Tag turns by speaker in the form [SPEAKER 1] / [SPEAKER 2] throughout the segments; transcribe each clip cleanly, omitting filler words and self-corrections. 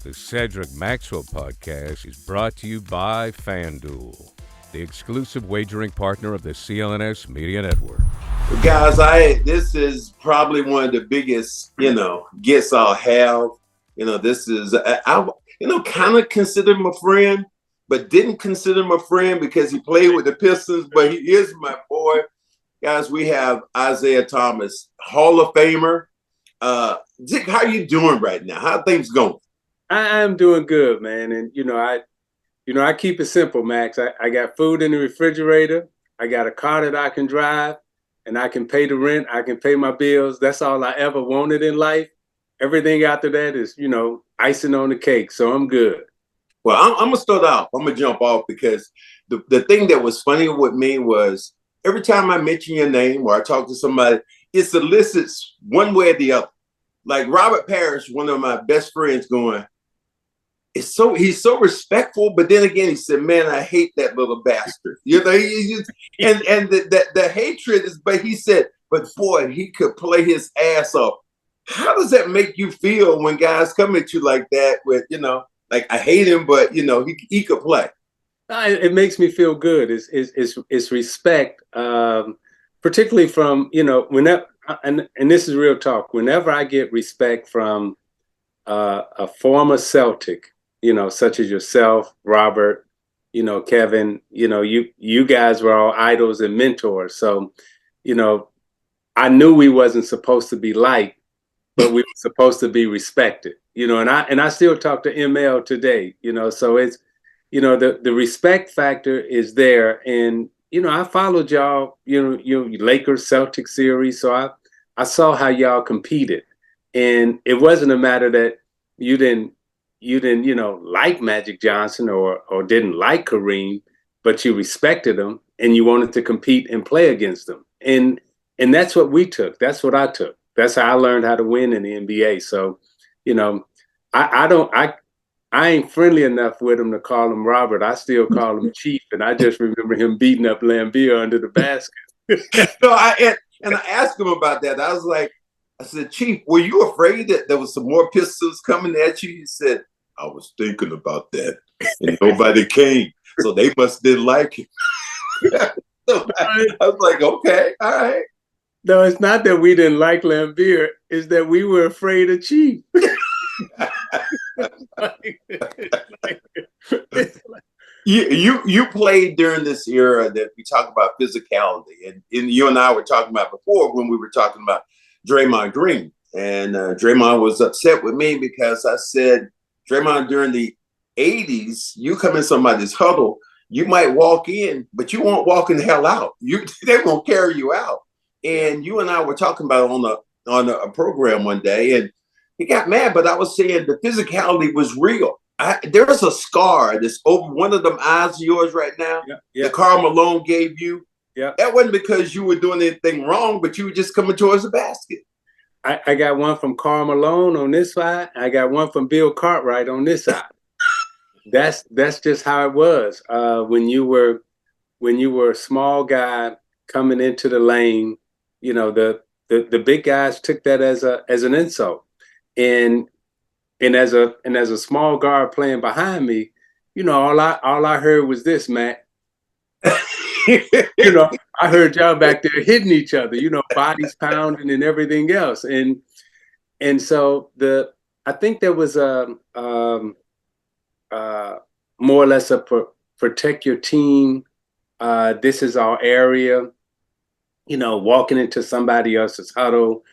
[SPEAKER 1] The Cedric Maxwell podcast is brought to you by FanDuel, the exclusive wagering partner of the CLNS Media Network.
[SPEAKER 2] Guys, this is probably one of the biggest, gets I'll have. This is I kind of consider him a friend, but didn't consider him a friend because he played with the Pistons, but he is my boy. Guys, we have Isiah Thomas, Hall of Famer. Zeke, how you doing right now? How are things going?
[SPEAKER 3] I'm doing good, man. And I keep it simple, Max. I got food in the refrigerator. I got a car that I can drive, and I can pay the rent. I can pay my bills. That's all I ever wanted in life. Everything after that is, icing on the cake. So I'm good.
[SPEAKER 2] Well, I'm gonna start off. I'm gonna jump off because the thing that was funny with me was every time I mention your name or I talk to somebody, it solicits one way or the other. Like Robert Parish, one of my best friends, going, he's so respectful, but then again, he said, "Man, I hate that little bastard." And the hatred is. But he said, "But boy, he could play his ass off." How does that make you feel when guys come at you like that? With like I hate him, but he could play.
[SPEAKER 3] It makes me feel good. It's respect, particularly from whenever. And this is real talk. Whenever I get respect from a former Celtic, such as yourself, Robert, Kevin, you guys were all idols and mentors. So, I knew we wasn't supposed to be liked, but we were supposed to be respected. And I still talk to ML today. So it's the respect factor is there. And I followed y'all, Lakers Celtics series. So I saw how y'all competed, and it wasn't a matter that you didn't like Magic Johnson or didn't like Kareem, but you respected them and you wanted to compete and play against them. And that's what we took. That's what I took. That's how I learned how to win in the NBA. So, I ain't friendly enough with him to call him Robert. I still call him Chief, and I just remember him beating up Laimbeer under the basket.
[SPEAKER 2] I asked him about that. I said, "Chief, were you afraid that there was some more Pistons coming at you?" He said, "I was thinking about that, and nobody came, so they must didn't like him." So I was like, "Okay, all right."
[SPEAKER 3] No, it's not that we didn't like Laimbeer. It's that we were afraid of Chief.
[SPEAKER 2] You played during this era that we talk about physicality, and you and I were talking about before when we were talking about Draymond Green, and Draymond was upset with me because I said, Draymond, during the '80s, you come in somebody's huddle, you might walk in, but you won't walk in the hell out. They won't carry you out. And you and I were talking about it on a program one day, and he got mad, but I was saying the physicality was real. There's a scar that's over one of them eyes of yours right now. Yeah. That Carr Malone gave you.
[SPEAKER 3] Yeah.
[SPEAKER 2] That wasn't because you were doing anything wrong, but you were just coming towards the basket.
[SPEAKER 3] I got one from Carr Malone on this side. I got one from Bill Cartwright on this side. That's just how it was. When you were a small guy coming into the lane, the big guys took that as an insult. And as a small guard playing behind me, all I heard was this, Matt. I heard y'all back there hitting each other, bodies pounding and everything else. And so I think there was more or less a protect your team. This is our area, walking into somebody else's huddle,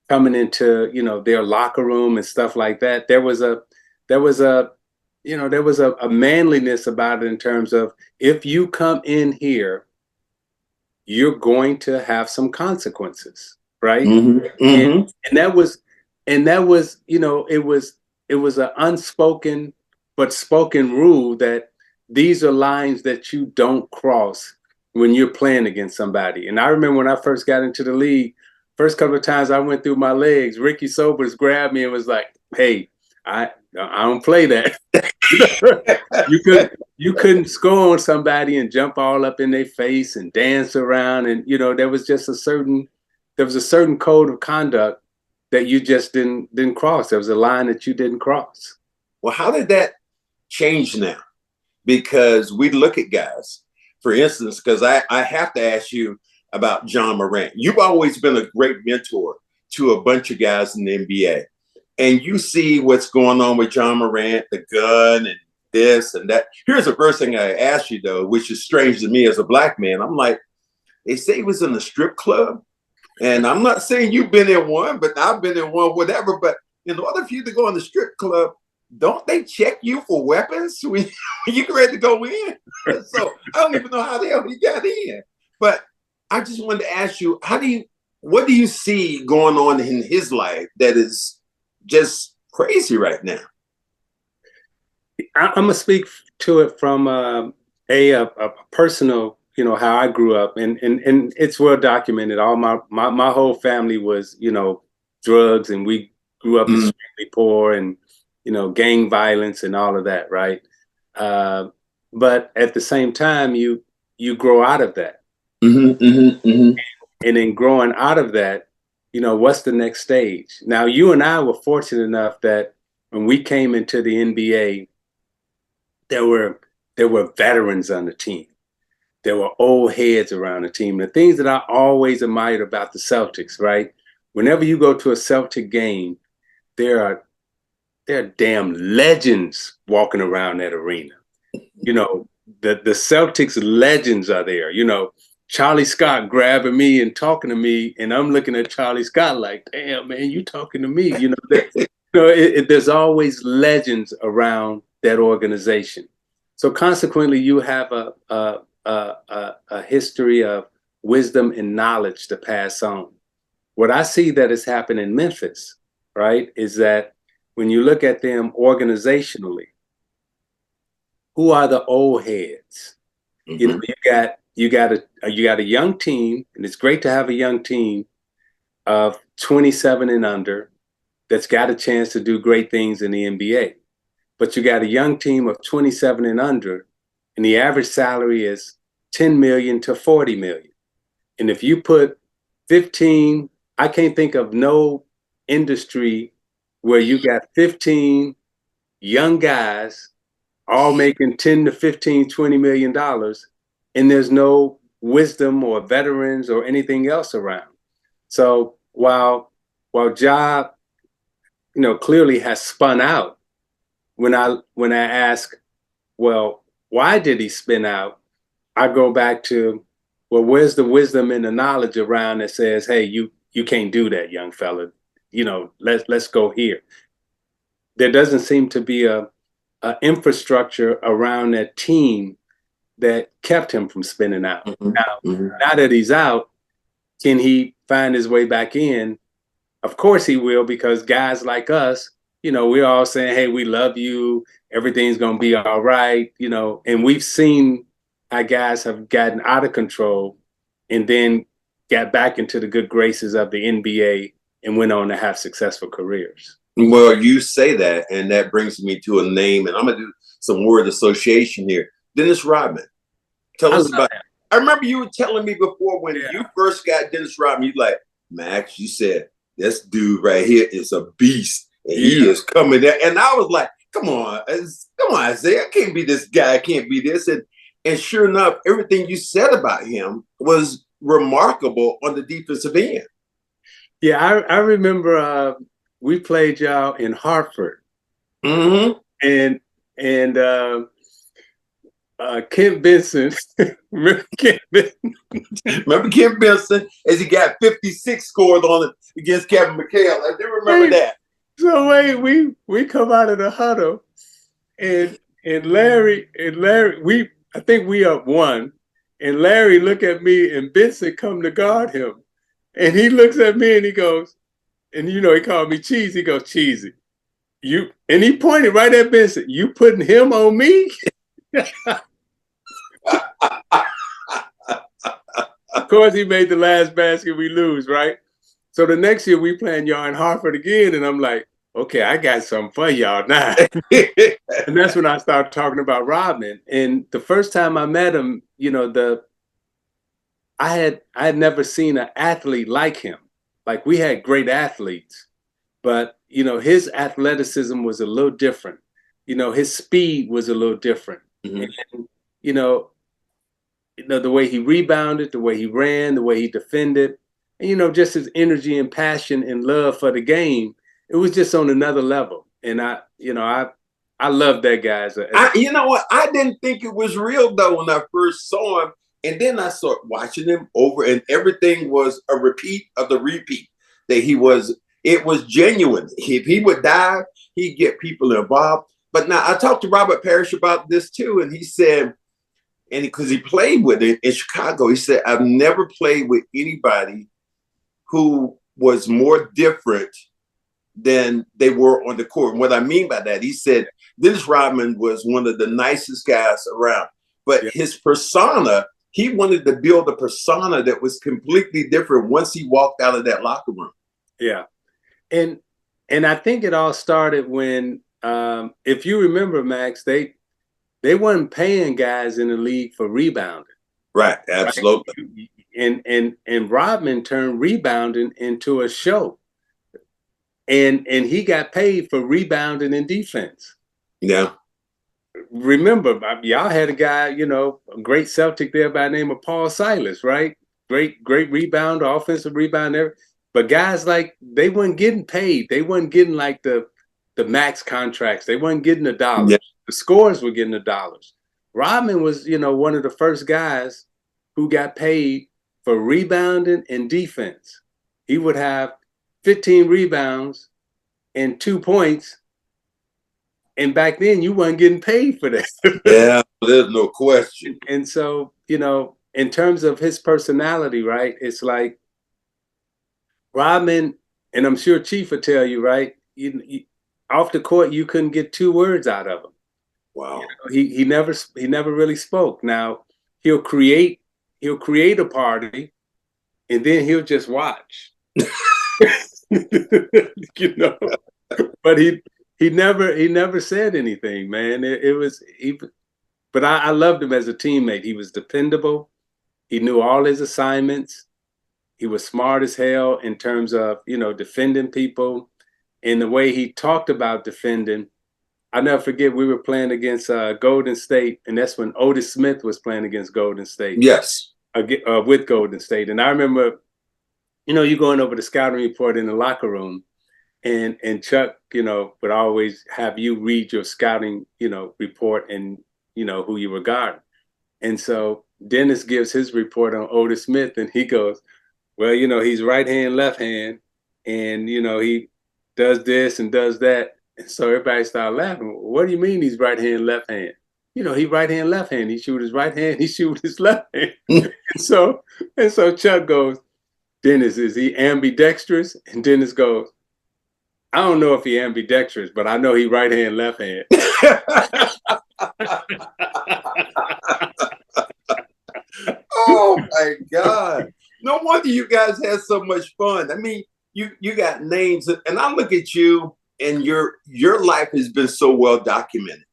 [SPEAKER 3] coming into, their locker room and stuff like that. There was a manliness about it in terms of, if you come in here, you're going to have some consequences, right?
[SPEAKER 2] Mm-hmm. Mm-hmm.
[SPEAKER 3] And that was, it was an unspoken but spoken rule that these are lines that you don't cross when you're playing against somebody. And I remember when I first got into the league, first couple of times I went through my legs, Ricky Sobers grabbed me and was like, "Hey, I don't play that." You couldn't score on somebody and jump all up in their face and dance around, and there was just a certain code of conduct that you just didn't cross. There was a line that you didn't cross.
[SPEAKER 2] Well, how did that change now? Because we look at guys, for instance, because I have to ask you about Ja Morant. You've always been a great mentor to a bunch of guys in the NBA. And you see what's going on with Ja Morant, the gun and this and that. Here's the first thing I ask you, though, which is strange to me as a black man. I'm like, they say he was in a strip club. And I'm not saying you've been in one, but I've been in one, whatever. But in order for you to go in the strip club, don't they check you for weapons when you get ready to go in? So I don't even know how the hell he got in. But I just wanted to ask you, what do you see going on in his life that is just crazy right now?
[SPEAKER 3] I'm gonna speak to it from a personal, how I grew up, and it's well documented. All my whole family was, drugs, and we grew up extremely poor, and gang violence and all of that, right? But at the same time, you grow out of that, and in growing out of that, what's the next stage? Now, you and I were fortunate enough that when we came into the NBA, there were veterans on the team. There were old heads around the team. The things that I always admired about the Celtics, right? Whenever you go to a Celtic game, there are damn legends walking around that arena. The Celtics legends are there. Charlie Scott grabbing me and talking to me, and I'm looking at Charlie Scott like, damn, man, you talking to me. There's always legends around that organization. So consequently, you have a history of wisdom and knowledge to pass on. What I see that has happened in Memphis, right, is that when you look at them organizationally, who are the old heads? You got a young team, and it's great to have a young team of 27 and under that's got a chance to do great things in the NBA. But you got a young team of 27 and under, and the average salary is 10 million to 40 million. And if you put 15, I can't think of no industry where you got 15 young guys all making 10 to 15, $20 million, and there's no wisdom or veterans or anything else around. So while Ja, clearly has spun out, when I ask, well, why did he spin out? I go back to, well, where's the wisdom and the knowledge around that says, hey, you can't do that, young fella. Let's go here. There doesn't seem to be a infrastructure around that team that kept him from spinning out. Now that he's out, can he find his way back in? Of course he will, because guys like us, we're all saying, hey, we love you. Everything's going to be all right. And we've seen how guys have gotten out of control and then got back into the good graces of the NBA and went on to have successful careers.
[SPEAKER 2] Well, you say that, and that brings me to a name, and I'm going to do some word association here. Dennis Rodman. Tell us about it. I remember you were telling me before when you first got Dennis Rodman, you like, Max, you said, this dude right here is a beast. And he is coming there. And I was like, come on, Isiah. I can't be this guy. I can't be this. And sure enough, everything you said about him was remarkable on the defensive end.
[SPEAKER 3] Yeah, I remember we played y'all in Hartford. And Kent Benson, remember Kent Benson?
[SPEAKER 2] Remember Kent Benson as he got 56 scored on it against Kevin McHale. I do remember that.
[SPEAKER 3] So we come out of the huddle, and Larry, I think we up one, and Larry look at me, and Benson come to guard him, and he looks at me and he goes, and he called me Cheesy. He goes, Cheesy, and he pointed right at Benson. You putting him on me? Of course, he made the last basket. We lose, right? So the next year we playing y'all in Hartford again, and I'm like, okay, I got something for y'all now. And that's when I started talking about Rodman. And the first time I met him, I had never seen an athlete like him. Like, we had great athletes, but his athleticism was a little different. his speed was a little different.
[SPEAKER 2] Mm-hmm.
[SPEAKER 3] And, the way he rebounded, the way he ran, the way he defended, and, just his energy and passion and love for the game, it was just on another level. And I love that guy.
[SPEAKER 2] You know what? I didn't think it was real though when I first saw him. And then I started watching him over, and everything was a repeat of the repeat. It was genuine. If he would dive, he'd get people involved. But now I talked to Robert Parish about this too, and he said, and because he played with it in Chicago, he said, I've never played with anybody who was more different than they were on the court. And what I mean by that, he said, Dennis Rodman was one of the nicest guys around, but his persona, he wanted to build a persona that was completely different once he walked out of that locker room.
[SPEAKER 3] Yeah. And I think it all started when, if you remember, Max, they weren't paying guys in the league for rebounding.
[SPEAKER 2] Right. Absolutely.
[SPEAKER 3] Right? And Rodman turned rebounding into a show. And he got paid for rebounding and defense.
[SPEAKER 2] Yeah.
[SPEAKER 3] Remember, y'all had a guy, a great Celtic there by the name of Paul Silas, right? Great rebounder, offensive rebounder. But guys they weren't getting paid. They weren't getting like the max contracts. They weren't getting the dollars. Yeah. The scores were getting the dollars. Rodman was, one of the first guys who got paid for rebounding and defense. He would have 15 rebounds and 2 points. And back then you weren't getting paid for that.
[SPEAKER 2] Yeah, there's no question.
[SPEAKER 3] And so, in terms of his personality, right, it's like Rodman, and I'm sure Chief would tell you, right, off the court, you couldn't get 2 words out of him.
[SPEAKER 2] Wow.
[SPEAKER 3] He never really spoke. Now he'll create a party, and then he'll just watch. But he never said anything, man. But I loved him as a teammate. He was dependable. He knew all his assignments. He was smart as hell in terms of, defending people, and the way he talked about defending. I'll never forget, we were playing against Golden State, and that's when Otis Smith was playing against Golden State.
[SPEAKER 2] Yes.
[SPEAKER 3] With Golden State. And I remember, you going over the scouting report in the locker room, and Chuck, would always have you read your scouting, report and, who you were guarding. And so Dennis gives his report on Otis Smith, and he goes, well, he's right hand, left hand, and, he does this and does that. And so everybody started laughing. What do you mean he's right hand, left hand? He right hand, left hand. He shoot his right hand, he shoot his left hand. and so Chuck goes, Dennis, is he ambidextrous? And Dennis goes, I don't know if he ambidextrous, but I know he right hand, left hand.
[SPEAKER 2] Oh my God. No wonder you guys had so much fun. I mean, you got names, and I look at you, and your life has been so well documented,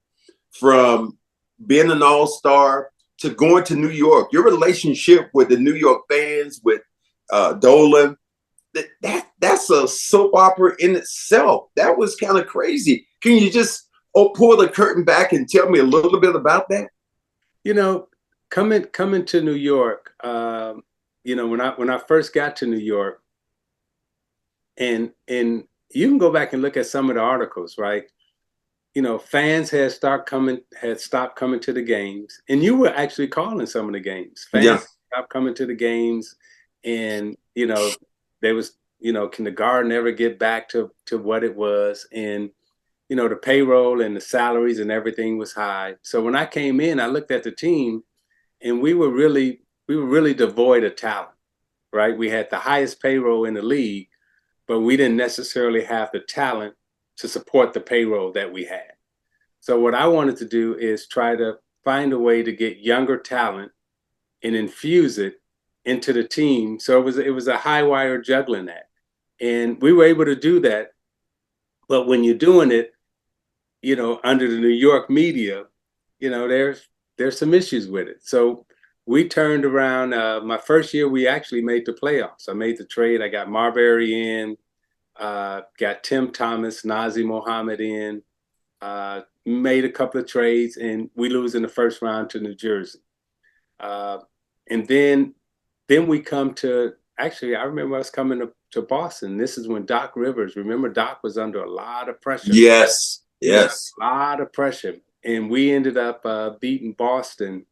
[SPEAKER 2] from being an all-star to going to New York. Your relationship with the New York fans, with Dolan, that's a soap opera in itself. That was kind of crazy. Can you just pull the curtain back and tell me a little bit about that?
[SPEAKER 3] Coming to New York, when I first got to New York, and you can go back and look at some of the articles, right? Fans had stopped coming to the games, and you were actually calling some of the games. Fans stopped coming to the games, and there was, can the Garden ever get back to what it was? And the payroll and the salaries and everything was high. So when I came in, I looked at the team, and we were really devoid of talent, right? We had the highest payroll in the league, but we didn't necessarily have the talent to support the payroll that we had. So what I wanted to do is try to find a way to get younger talent and infuse it into the team. So it was a high wire juggling act. And we were able to do that. But when you're doing it, under the New York media, there's some issues with it. So we turned around. My first year, we actually made the playoffs. I made the trade. I got Marbury in, got Tim Thomas, Nazi Mohammed in, Made a couple of trades, and we lose in the first round to New Jersey. And then we come to, actually, I remember us coming to Boston. This is when Doc Rivers, remember Doc was under a lot of pressure.
[SPEAKER 2] Yes.
[SPEAKER 3] A lot of pressure. And we ended up beating Boston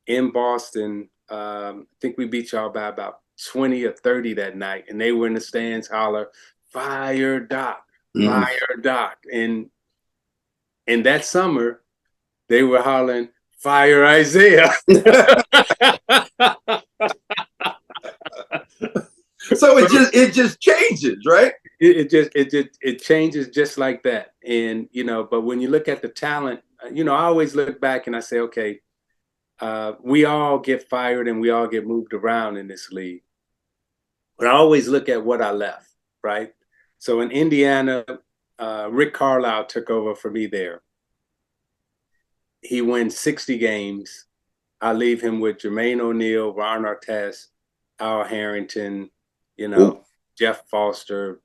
[SPEAKER 3] in Boston. I think we beat y'all by about 20 or 30 that night. And they were in the stands holler, fire Doc, fire Doc. And that summer, they were hollering, fire Isiah.
[SPEAKER 2] So it just changes, right?
[SPEAKER 3] It changes just like that. And, but when you look at the talent, I always look back and I say, okay, we all get fired and we all get moved around in this league. But I always look at what I left, right? So in Indiana, Rick Carlisle took over for me there. He wins 60 games. I leave him with Jermaine O'Neal, Ron Artest, Al Harrington, Jeff Foster,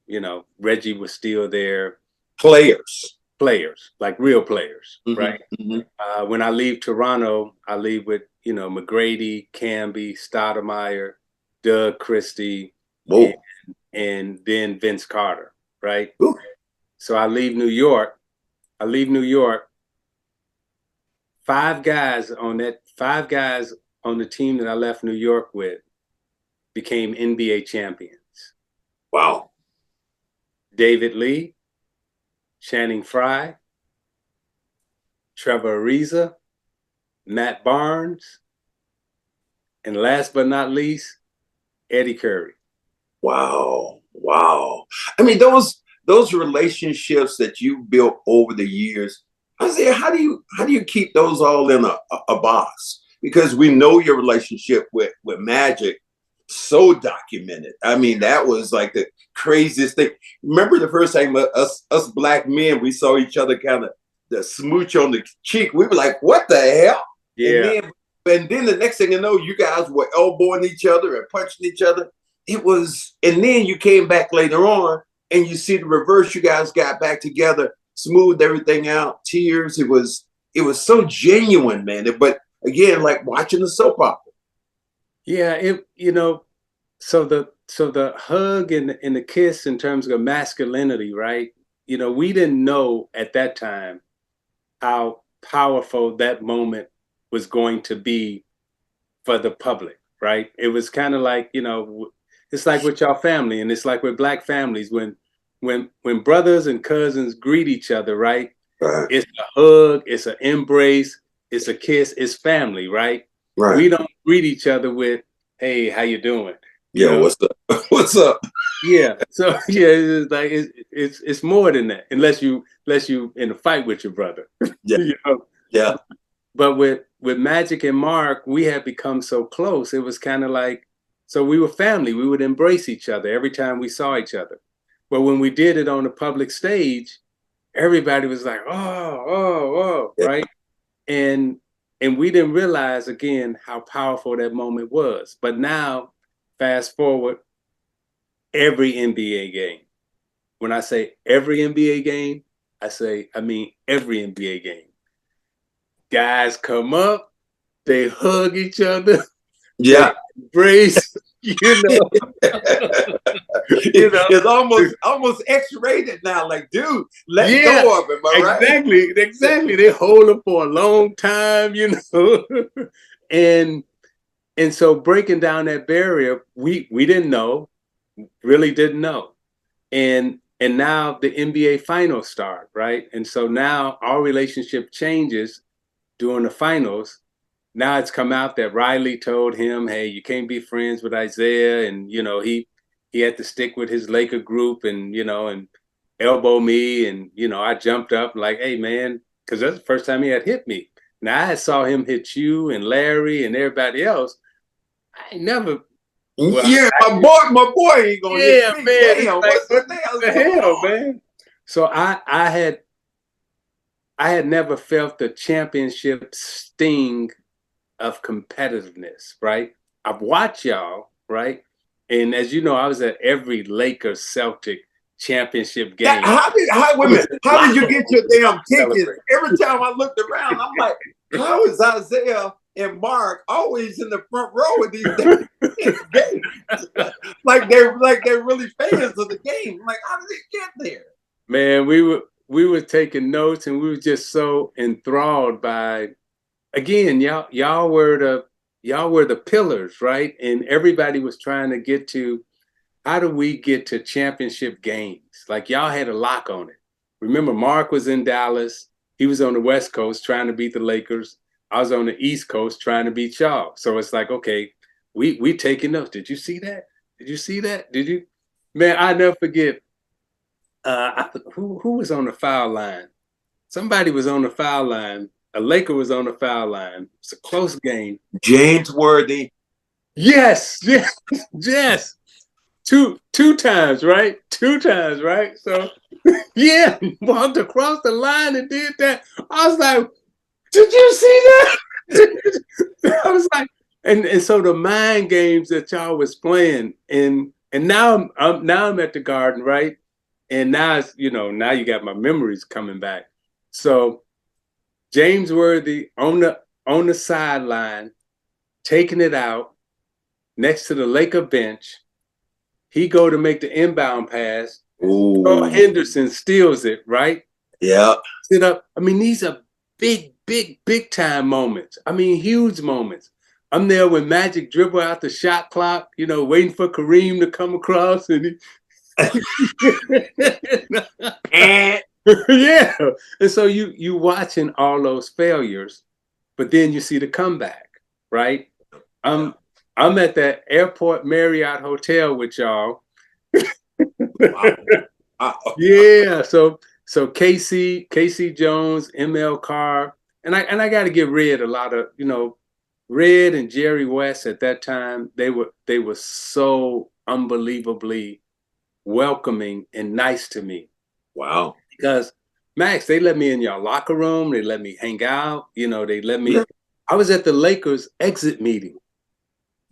[SPEAKER 3] Reggie was still there.
[SPEAKER 2] Players,
[SPEAKER 3] like real players, right? Mm-hmm. When I leave Toronto, I leave with, McGrady, Camby, Stoudemire, Doug Christie, and then Vince Carter, right? Ooh. So I leave New York. Five guys on the team that I left New York with became NBA champions.
[SPEAKER 2] Wow.
[SPEAKER 3] David Lee, Channing Frye, Trevor Ariza, Matt Barnes, and last but not least, Eddie Curry.
[SPEAKER 2] Wow. I mean, those relationships that you built over the years, Isiah, how do you keep those all in a box? Because we know your relationship with Magic, so documented. I mean, that was like the craziest thing. Remember the first time us black men, we saw each other kind of the smooch on the cheek. We were like, what the hell?
[SPEAKER 3] Yeah.
[SPEAKER 2] And then the next thing you know, you guys were elbowing each other and punching each other. And then you came back later on and you see the reverse. You guys got back together, smoothed everything out, tears. It was so genuine, man. But again, like watching a soap opera.
[SPEAKER 3] Yeah, so the hug and the kiss in terms of masculinity, right? We didn't know at that time how powerful that moment was going to be for the public, right? It was kind of like, it's like with your family, and it's like with black families when brothers and cousins greet each other, right?
[SPEAKER 2] Right.
[SPEAKER 3] It's a hug, it's an embrace, it's a kiss, it's family, right?
[SPEAKER 2] Right.
[SPEAKER 3] We don't greet each other with, "Hey, how you doing?"
[SPEAKER 2] What's up? What's up?
[SPEAKER 3] Yeah. So yeah, it's like it's more than that. Unless you in a fight with your brother.
[SPEAKER 2] Yeah. Yeah.
[SPEAKER 3] But with Magic and Mark, we had become so close. It was kind of like, so we were family. We would embrace each other every time we saw each other. But when we did it on the public stage, everybody was like, oh, yeah. Right? And we didn't realize, again, how powerful that moment was. But now, fast forward, every NBA game. When I say every NBA game, I mean every NBA game. Guys come up, they hug each other,
[SPEAKER 2] yeah,
[SPEAKER 3] embrace,
[SPEAKER 2] It's almost X-rated now. Like, dude, let go of him.
[SPEAKER 3] Exactly, right? Exactly. They hold him for a long time, and so breaking down that barrier, we didn't know, really didn't know, and now the NBA finals start, right? And so now our relationship changes during the finals. Now it's come out that Riley told him, "Hey, you can't be friends with Isiah," and he had to stick with his Laker group, and and elbow me, and I jumped up like, "Hey, man," because that's the first time he had hit me. Now I saw him hit you and Larry and everybody else. I ain't never.
[SPEAKER 2] Well, yeah, my boy ain't gonna hit me.
[SPEAKER 3] Man,
[SPEAKER 2] damn,
[SPEAKER 3] like,
[SPEAKER 2] what
[SPEAKER 3] the hell, man? So I had never felt the championship sting of competitiveness, right? I've watched y'all, right? And as you know, I was at every Lakers Celtic championship game.
[SPEAKER 2] How did you get your damn tickets? Every time I looked around, I'm like, how is Isiah and Mark always in the front row of these games? like they're really fans of the game. Like, how did they get there?
[SPEAKER 3] Man, we were taking notes, and we were just so enthralled by, again, y'all were the pillars, right? And everybody was trying to get to, how do we get to championship games? Like, y'all had a lock on it. Remember, Mark was in Dallas. He was on the West Coast trying to beat the Lakers. I was on the East Coast trying to beat y'all. So it's like, okay, we taking notes. Did you see that? Did you see that? Did you? Man, I never forget. Who was on the foul line? Somebody was on the foul line. A Laker was on the foul line. It's a close game.
[SPEAKER 2] James Worthy.
[SPEAKER 3] Yes. Two times, right? 2 times, right? So, yeah, walked across the line and did that. I was like, did you see that? I was like, and so the mind games that y'all was playing, and now I'm at the Garden, right? And now it's, now you got my memories coming back. So James Worthy on the sideline, taking it out next to the Laker bench. He go to make the inbound pass. Oh, Henderson steals it, right?
[SPEAKER 2] Yeah.
[SPEAKER 3] Sit up. I mean, these are big time moments. I mean, huge moments. I'm there when Magic dribble out the shot clock, waiting for Kareem to come across, and yeah. And so you watching all those failures, but then you see the comeback, right? I'm at that airport Marriott hotel with y'all. Yeah. So Casey Jones, ML Carr, and I got to give Red a lot of, Red and Jerry West at that time. They were so unbelievably welcoming and nice to me.
[SPEAKER 2] Wow.
[SPEAKER 3] Because Max, they let me in your locker room. They let me hang out. They let me. I was at the Lakers exit meeting,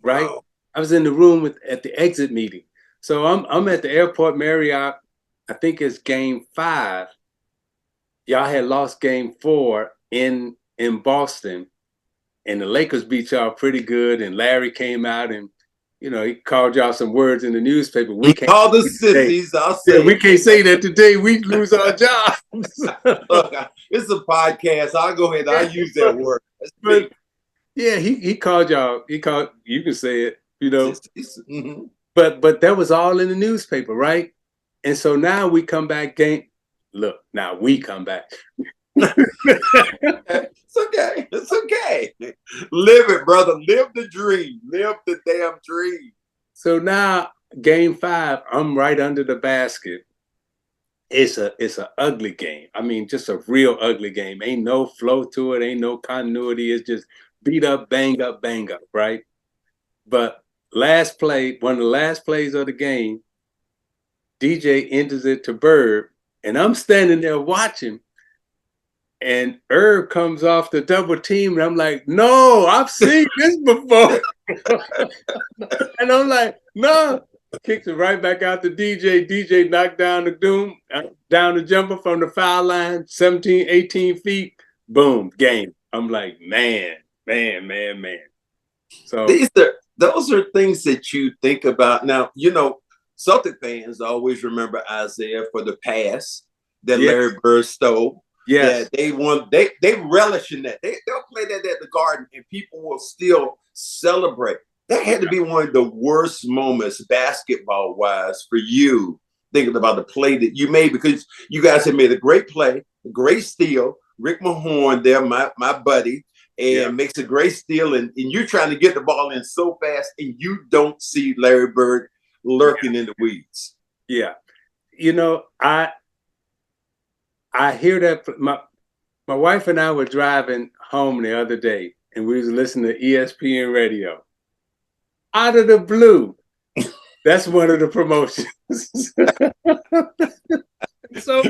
[SPEAKER 3] right? Wow. I was in the room at the exit meeting. So I'm at the airport Marriott. I think it's game 5. Y'all had lost game 4 in Boston, and the Lakers beat y'all pretty good. And Larry came out and, he called y'all some words in the newspaper.
[SPEAKER 2] We can't call the sissies. I'll say
[SPEAKER 3] we can't say that today. We lose our jobs.
[SPEAKER 2] Look, it's a podcast. I'll go ahead. I'll use that word.
[SPEAKER 3] But, yeah, he called y'all. You can say it,
[SPEAKER 2] Mm-hmm.
[SPEAKER 3] But that was all in the newspaper, right? And so now we come back now we come back.
[SPEAKER 2] It's okay. Live it, brother. Live the dream. Live the damn dream.
[SPEAKER 3] So now game 5, I'm right under the basket. It's a ugly game. I mean, just a real ugly game. Ain't no flow to it. Ain't no continuity. It's just beat up, bang up, right? But last play, one of the last plays of the game, DJ enters it to Bird, and I'm standing there watching. And Herb comes off the double team, and I'm like, no, I've seen this before. And I'm like, no. Kicks it right back out to DJ. DJ knocked down the jumper from the foul line, 17, 18 feet. Boom, game. I'm like, man. So
[SPEAKER 2] those are things that you think about. Now, Celtic fans always remember Isiah for the pass that Larry Bird stole.
[SPEAKER 3] Yes.
[SPEAKER 2] They relish in that. They'll play that at the Garden and people will still celebrate. That had to be one of the worst moments basketball-wise for you, thinking about the play that you made, because you guys have made a great play, a great steal. Rick Mahorn there, my buddy, and makes a great steal, and you're trying to get the ball in so fast, and you don't see Larry Bird lurking in the weeds.
[SPEAKER 3] Yeah. I hear that. My wife and I were driving home the other day, and we was listening to ESPN radio. Out of the blue, that's one of the promotions. So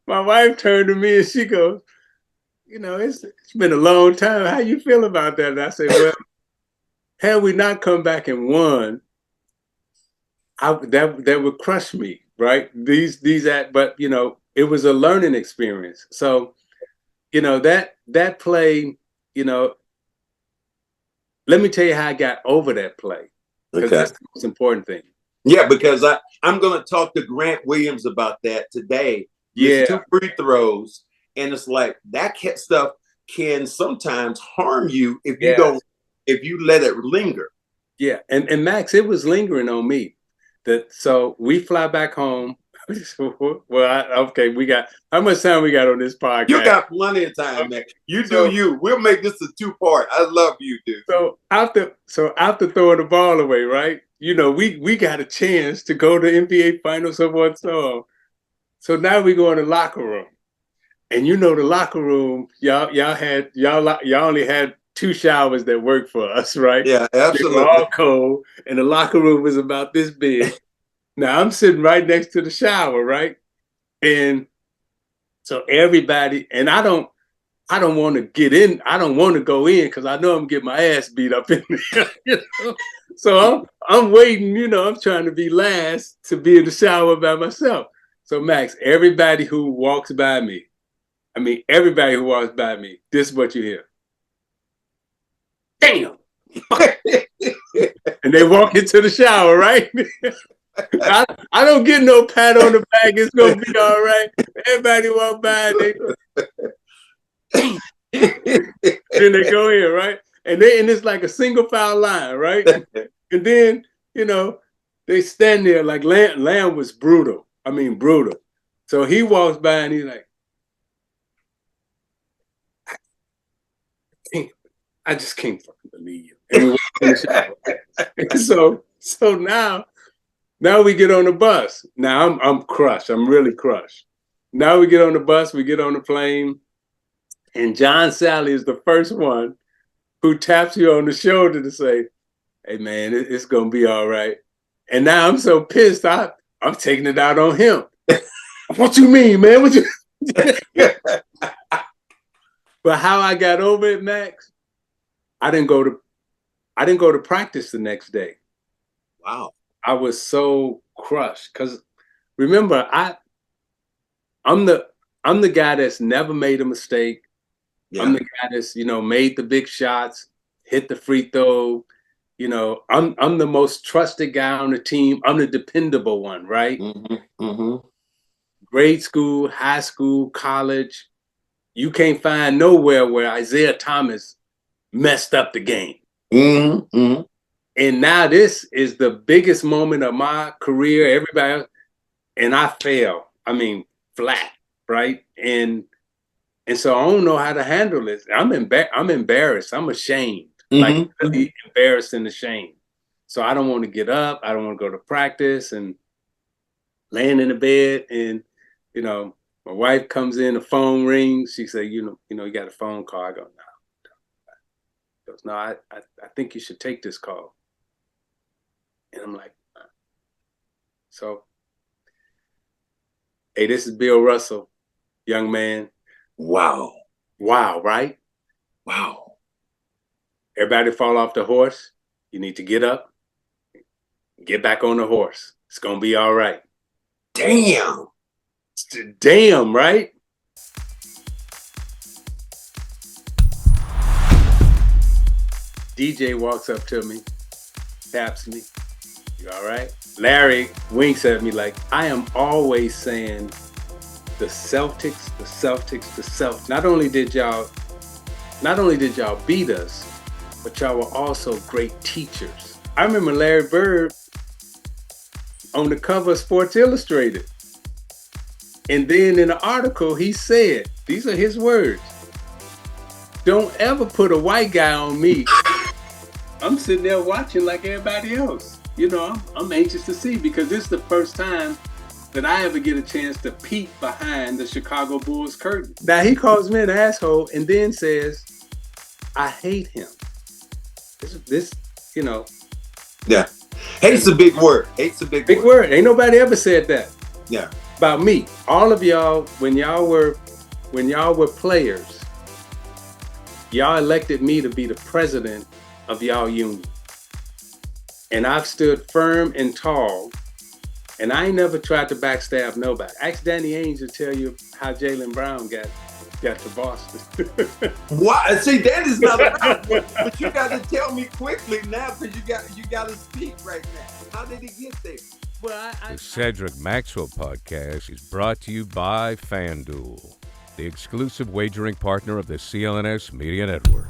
[SPEAKER 3] my wife turned to me and she goes, it's been a long time. How you feel about that? And I said, well, had we not come back and won, that would crush me, right? But it was a learning experience. So, that play, let me tell you how I got over that play. Because that's the most important thing.
[SPEAKER 2] Yeah, because I'm going to talk to Grant Williams about that today.
[SPEAKER 3] Yeah.
[SPEAKER 2] 2 free throws, and it's like that stuff can sometimes harm you if you let it linger.
[SPEAKER 3] Yeah, and Max, it was lingering on me. So we fly back home. How much time we got on this podcast?
[SPEAKER 2] You got plenty of time, man. You do you. We'll make this a 2-part. I love you, dude.
[SPEAKER 3] So after throwing the ball away, right? We got a chance to go to NBA Finals, so on, so on. So now we go in the locker room, and the locker room, y'all only had 2 showers that worked for us, right?
[SPEAKER 2] Yeah, absolutely.
[SPEAKER 3] They were all cold, and the locker room was about this big. Now I'm sitting right next to the shower, right? And so everybody, and I don't want to get in. I don't want to go in because I know I'm getting my ass beat up in there. So I'm waiting. I'm trying to be last to be in the shower by myself. So Max, everybody who walks by me, this is what you hear. Damn. And they walk into the shower, right? I don't get no pat on the back. It's gonna be all right. Everybody walk by and then they go in, right? And it's like a single file line, right? And then they stand there like Lamb was brutal. Brutal. So he walks by and he's like, I just can't fucking believe you. And we walk in the shower. So now we get on the bus. Now I'm crushed. I'm really crushed. Now we get on the bus, we get on the plane, and John Sally is the first one who taps you on the shoulder to say, hey man, it's gonna be all right. And now I'm so pissed, I'm taking it out on him. What you mean, man? But how I got over it, Max, I didn't go to practice the next day.
[SPEAKER 2] Wow.
[SPEAKER 3] I was so crushed because remember, I'm the guy that's never made a mistake. Yeah. I'm the guy that's made the big shots, hit the free throw. I'm the most trusted guy on the team. I'm the dependable one, right?
[SPEAKER 2] Mm-hmm. Mm-hmm.
[SPEAKER 3] Grade school, high school, college, you can't find nowhere where Isiah Thomas messed up the game.
[SPEAKER 2] Mm-hmm. Mm-hmm.
[SPEAKER 3] And now this is the biggest moment of my career. Everybody, and I fail. Flat, right? And so I don't know how to handle this. I'm embarrassed. I'm ashamed. Mm-hmm. Like really embarrassed and ashamed. So I don't want to get up. I don't want to go to practice and laying in the bed. And my wife comes in. The phone rings. She said, you got a phone call. I go, no. She goes, no, I think you should take this call. And I'm like, so, hey, this is Bill Russell, young man.
[SPEAKER 2] Wow.
[SPEAKER 3] Wow, right?
[SPEAKER 2] Wow.
[SPEAKER 3] Everybody fall off the horse. You need to get up, get back on the horse. It's going to be all right.
[SPEAKER 2] Damn.
[SPEAKER 3] Damn, right? DJ walks up to me, taps me. You all right? Larry winks at me like, I am always saying the Celtics, the Celtics, the Celtics. Not only did y'all beat us, but y'all were also great teachers. I remember Larry Bird on the cover of Sports Illustrated. And then in the article, he said, these are his words, don't ever put a white guy on me. I'm sitting there watching like everybody else. I'm anxious to see because this is the first time that I ever get a chance to peek behind the Chicago Bulls curtain. Now he calls me an asshole and then says, I hate him. This.
[SPEAKER 2] Yeah. Hate's a big word. Hate's a big
[SPEAKER 3] word. Ain't nobody ever said that.
[SPEAKER 2] Yeah.
[SPEAKER 3] About me. All of y'all, when y'all were players, y'all elected me to be the president of y'all union. And I've stood firm and tall And I ain't never tried to backstab nobody. Ask Danny Ainge to tell you how Jaylen Brown got to Boston.
[SPEAKER 2] Why? See, that is not around, but you got to tell me quickly now because you got to speak right now. How did he get there?
[SPEAKER 3] Well,
[SPEAKER 1] The Cedric Maxwell podcast is brought to you by FanDuel, the exclusive wagering partner of the CLNS Media Network.